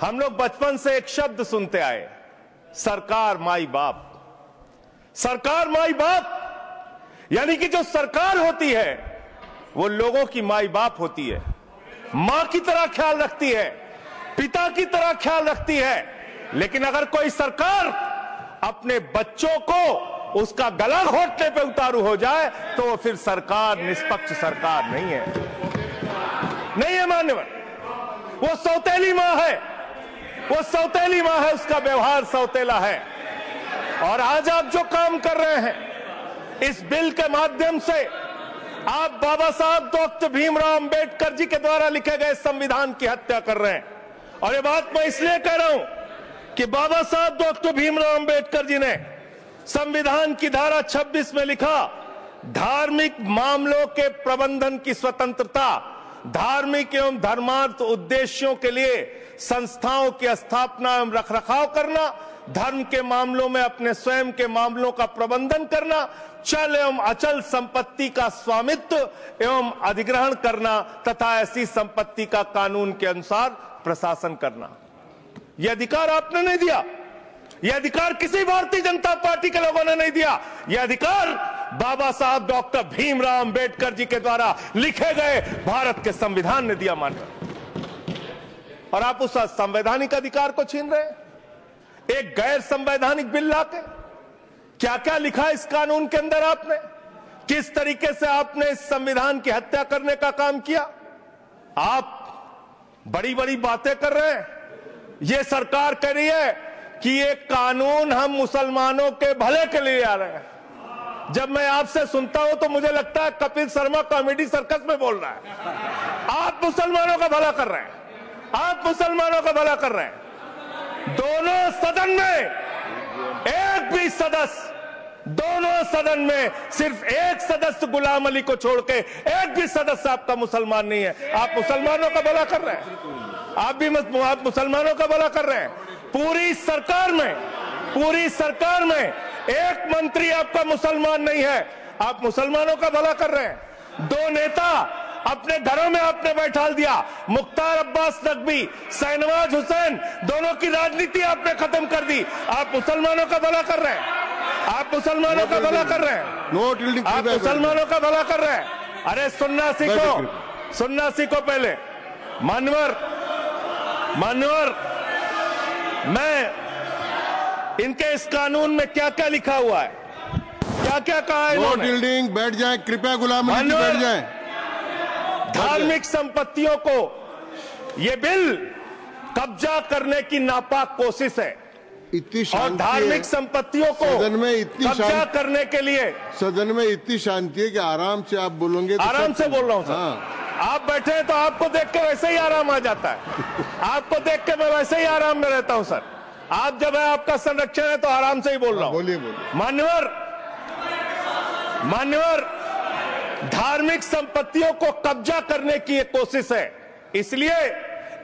हम लोग बचपन से एक शब्द सुनते आए, सरकार माई बाप। सरकार माई बाप यानी कि जो सरकार होती है वो लोगों की माई बाप होती है, मां की तरह ख्याल रखती है, पिता की तरह ख्याल रखती है। लेकिन अगर कोई सरकार अपने बच्चों को उसका गला घोटने पे उतारू हो जाए तो वो फिर सरकार निष्पक्ष सरकार नहीं है, नहीं है मान्यवर। वो सौतेली मां है, वो सौतेली मां है, उसका व्यवहार सौतेला है। और आज आप जो काम कर रहे हैं इस बिल के माध्यम से, आप बाबा साहब डॉक्टर भीमराव अंबेडकर जी के द्वारा लिखे गए संविधान की हत्या कर रहे हैं। और ये बात मैं इसलिए कह रहा हूं कि बाबा साहब डॉक्टर भीमराव अंबेडकर जी ने संविधान की धारा 26 में लिखा, धार्मिक मामलों के प्रबंधन की स्वतंत्रता, धार्मिक एवं धर्मार्थ उद्देश्यों के लिए संस्थाओं की स्थापना एवं रखरखाव करना, धर्म के मामलों में अपने स्वयं के मामलों का प्रबंधन करना, चल एवं अचल संपत्ति का स्वामित्व एवं अधिग्रहण करना तथा ऐसी संपत्ति का कानून के अनुसार प्रशासन करना। यह अधिकार आपने नहीं दिया, यह अधिकार किसी भारतीय जनता पार्टी के लोगों ने नहीं दिया। यह अधिकार बाबा साहब डॉक्टर भीमराव अंबेडकर जी के द्वारा लिखे गए भारत के संविधान ने दिया मानकर, और आप उस संवैधानिक अधिकार को छीन रहे हैं एक गैर संवैधानिक बिल लाके। क्या क्या लिखा इस कानून के अंदर आपने, किस तरीके से आपने इस संविधान की हत्या करने का काम किया। आप बड़ी बड़ी बातें कर रहे हैं। यह सरकार कह रही है कि ये कानून हम मुसलमानों के भले के लिए आ रहे हैं। जब मैं आपसे सुनता हूं तो मुझे लगता है कपिल शर्मा कॉमेडी सर्कस में बोल रहा है। आप मुसलमानों का भला कर रहे हैं, आप मुसलमानों का भला कर रहे हैं। दोनों सदन में एक भी सदस्य, दोनों सदन में सिर्फ एक सदस्य गुलाम अली को छोड़ के एक भी सदस्य आपका मुसलमान नहीं है। आप मुसलमानों का भला कर रहे हैं, आप मुसलमानों का भला कर रहे हैं। पूरी सरकार में एक मंत्री आपका मुसलमान नहीं है, आप मुसलमानों का भला कर रहे हैं। दो नेता अपने घरों में आपने बैठा दिया, मुख्तार अब्बास नकवी, शाहनवाज हुसैन, दोनों की राजनीति आपने खत्म कर दी। आप मुसलमानों का भला कर रहे हैं, आप मुसलमानों का भला कर रहे हैं, आप मुसलमानों का भला कर रहे हैं। अरे सुनना सीखो पहले। मानवर मैं इनके इस कानून में क्या क्या लिखा हुआ है, क्या क्या कहा है इन्होंने। बैठ जाए कृपया, गुलाम अली जी बैठ जाए। धार्मिक संपत्तियों को ये बिल कब्जा करने की नापाक कोशिश है। इतनी और धार्मिक संपत्तियों को सदन में इतनी कब्जा करने के लिए सदन में इतनी शांति है कि आराम से आप बोलोगे तो आराम से बोल रहा हूं सर। हाँ। आप बैठे हैं तो आपको देख के वैसे ही आराम आ जाता है। आपको देख के मैं वैसे ही आराम में रहता हूं सर। आप जब है आपका संरक्षण है तो आराम से ही बोल रहा हूं। बोलिए। मान्यवर, धार्मिक संपत्तियों को कब्जा करने की एक कोशिश है। इसलिए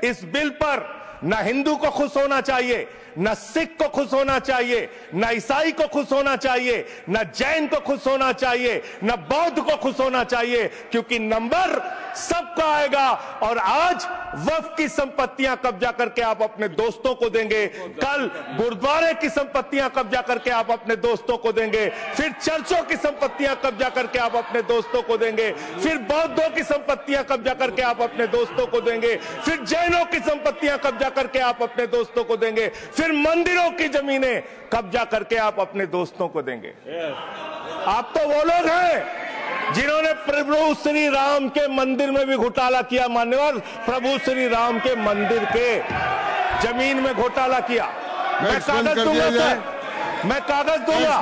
इस बिल पर न हिंदू को खुश होना चाहिए, न सिख को खुश होना चाहिए, न ईसाई को खुश होना चाहिए, न जैन को खुश होना चाहिए, न बौद्ध को खुश होना चाहिए, क्योंकि नंबर सबका आएगा। और आज वक्फ की संपत्तियां कब्जा करके आप अपने दोस्तों को देंगे, कल गुरुद्वारे की संपत्तियां कब्जा करके आप अपने दोस्तों को देंगे, फिर चर्चों की संपत्तियां कब्जा करके आप अपने दोस्तों को देंगे, फिर बौद्धों की संपत्तियां कब्जा करके आप अपने दोस्तों को देंगे, फिर जैनों की संपत्तियां कब्जा करके आप अपने दोस्तों को देंगे, फिर मंदिरों की जमीनें कब्जा करके आप अपने दोस्तों को देंगे। आप तो वो लोग हैं जिन्होंने प्रभु श्री राम के मंदिर में भी घोटाला किया। मान्यवर, प्रभु श्री राम के मंदिर के जमीन में घोटाला किया। मैं कागज दूंगा सर, मैं कागज दूंगा।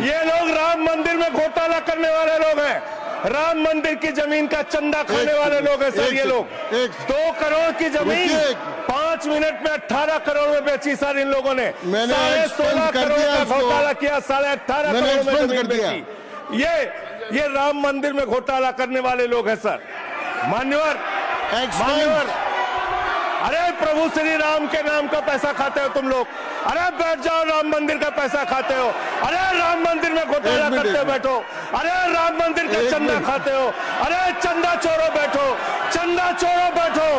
ये लोग राम मंदिर में घोटाला करने वाले लोग हैं, राम मंदिर की जमीन का चंदा खाने वाले लोग हैं सर। ये लोग 2 करोड़ की जमीन 5 मिनट में 18 करोड़ में बेची सर इन लोगों ने। 16.5 करोड़ का घोटाला किया, 18.5 करोड़ में जमीन बेची। ये राम मंदिर में घोटाला करने वाले लोग हैं सर। मान्यवर, अरे प्रभु श्री राम के नाम का पैसा खाते हो तुम लोग। अरे बैठ जाओ, राम मंदिर का पैसा खाते हो। अरे राम मंदिर में घोटाला करते हो, बैठो। अरे राम मंदिर का चंदा खाते हो। अरे चंदा चोरो बैठो, चंदा चोरो बैठो,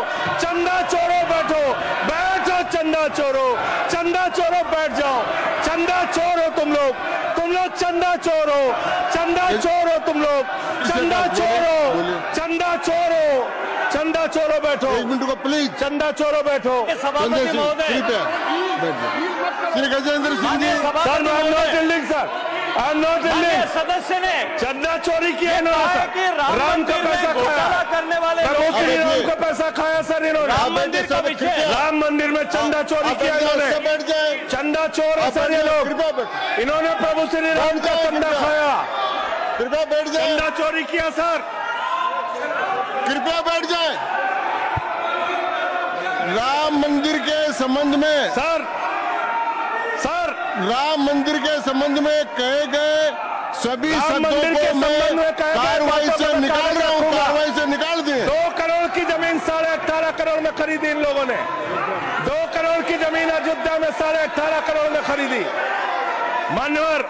चंदा चोरो बैठो, बैठो चंदा चोरो बैठ जाओ। चंदा चोर हो तुम लोग चंदा चोर हो तुम लोग, चंदा चोरो बैठो। 1 मिनट को प्लीज। चंदा चोरो बैठो। सभापति महोदय, Shri Gajendra Singh ji, sir I am not dealing sir, I am not dealing. सदस्य ने चंदा चोरी किया इन्होंने कि सर, राम का पैसा खाया करने वाले करोड़ के राम का पैसा खाया सर इन्होंने। राम मंदिर का विषय, राम मंदिर में चंदा चोरी किया इन्होंने। बैठ जाए। चंदा चोर है सर ये लोग, इन्होंने प्रभु श्री राम का चंदा खाया, कृपया बैठ जाए। चंदा चोरी किया सर। कृपया बैठ जाए। राम मंदिर के संबंध में सर राम मंदिर के संबंध में कहे गए सभी शब्दों को मैं कार्रवाई से निकाल रहा हूं, कार्रवाई से निकाल दिए। 2 करोड़ की जमीन 18.5 करोड़ में खरीदी इन लोगों ने। 2 करोड़ की जमीन अयोध्या में 18.5 करोड़ में खरीदी। मान्यवर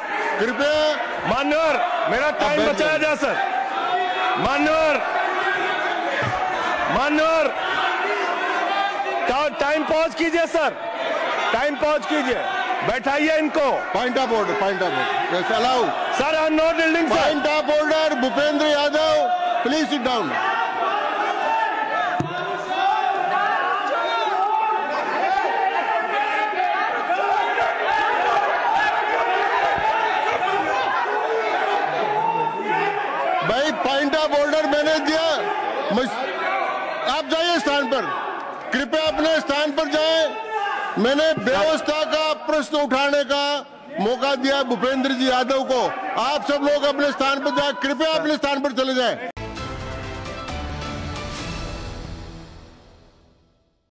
मेरा टाइम बचाया जा सर। मान्यवर टाइम पॉज कीजिए सर, टाइम पॉज कीजिए, बैठाइए इनको। Point of order yes allow sir I am not dealing sir. Point of order Bhupendra Yadav please sit down. भाई पॉइंट ऑफ ऑर्डर मैंने दिया, आप जाइए स्थान पर, कृपया अपने स्थान पर जाएं। मैंने व्यवस्था का प्रश्न उठाने का मौका दिया भूपेंद्र जी यादव को। आप सब लोग अपने स्थान पर जाएं, कृपया अपने स्थान पर चले जाएं।